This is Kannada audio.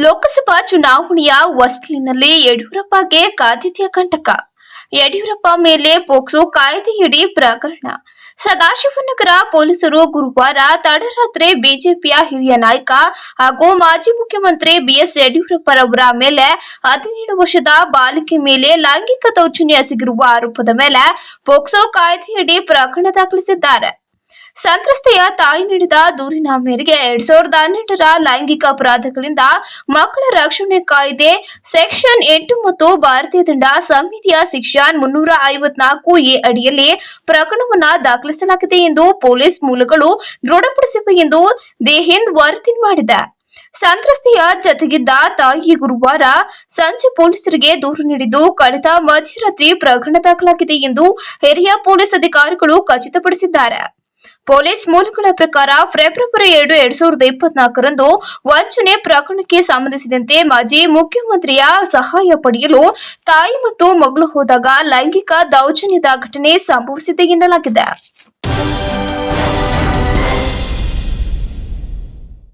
ಲೋಕಸಭಾ ಚುನಾವಣೆಯ ಹೊಸ್ತಿಲಿನಲ್ಲಿ ಯಡಿಯೂರಪ್ಪಗೆ ಕಾದಿದೆಯ ಕಂಟಕ. ಯಡಿಯೂರಪ್ಪ ಮೇಲೆ ಪೋಕ್ಸೋ ಕಾಯ್ದೆಯಡಿ ಪ್ರಕರಣ. ಸದಾಶಿವನಗರ ಪೊಲೀಸರು ಗುರುವಾರ ತಡರಾತ್ರಿ ಬಿಜೆಪಿಯ ಹಿರಿಯ ನಾಯಕ ಹಾಗೂ ಮಾಜಿ ಮುಖ್ಯಮಂತ್ರಿ ಬಿಎಸ್ ಯಡಿಯೂರಪ್ಪರವರ ಮೇಲೆ 17 ವರ್ಷದ ಬಾಲಿಕೆ ಮೇಲೆ ಲೈಂಗಿಕ ದೌರ್ಜನ್ಯ ಎಸಗಿರುವ ಆರೋಪದ ಮೇಲೆ ಪೋಕ್ಸೋ ಕಾಯ್ದೆಯಡಿ ಪ್ರಕರಣ ದಾಖಲಿಸಿದ್ದಾರೆ. ಸಂತ್ರಸ್ತೆಯ ತಾಯಿ ನೀಡಿದ ದೂರಿನ ಮೇರೆಗೆ 2012ರ ಲೈಂಗಿಕ ಅಪರಾಧಗಳಿಂದ ಮಕ್ಕಳ ರಕ್ಷಣೆ ಕಾಯ್ದೆ ಸೆಕ್ಷನ್ 8 ಮತ್ತು ಭಾರತೀಯ ದಂಡ ಸಂಹಿತೆಯ ಸೆಕ್ಷನ್ 354A ಅಡಿಯಲ್ಲಿ ಪ್ರಕರಣವನ್ನು ದಾಖಲಿಸಲಾಗಿದೆ ಎಂದು ಪೊಲೀಸ್ ಮೂಲಗಳು ದೃಢಪಡಿಸಿವೆ ಎಂದು ದಿ ಹಿಂದ್ ವರದಿ ಮಾಡಿದೆ. ಸಂತ್ರಸ್ತೆಯ ಜತೆಗಿದ್ದ ತಾಯಿ ಗುರುವಾರ ಸಂಜೆ ಪೊಲೀಸರಿಗೆ ದೂರು ನೀಡಿದ್ದು, ಕಳೆದ ಮಧ್ಯರಾತ್ರಿ ಪ್ರಕರಣ ದಾಖಲಾಗಿದೆ ಎಂದು ಹಿರಿಯ ಪೊಲೀಸ್ ಅಧಿಕಾರಿಗಳು ಖಚಿತಪಡಿಸಿದ್ದಾರೆ. ಪೊಲೀಸ್ ಮೂಲಗಳ ಪ್ರಕಾರ ಫೆಬ್ರವರಿ 2, 2024ರಂದು ವಂಚನೆ ಪ್ರಕರಣಕ್ಕೆ ಸಂಬಂಧಿಸಿದಂತೆ ಮಾಜಿ ಮುಖ್ಯಮಂತ್ರಿಯ ಸಹಾಯ ಪಡೆಯಲು ತಾಯಿ ಮತ್ತು ಮಗಳು ಹೋದಾಗ ಲೈಂಗಿಕ ದೌರ್ಜನ್ಯದ ಘಟನೆ ಸಂಭವಿಸಿದೆ ಎನ್ನಲಾಗಿದೆ.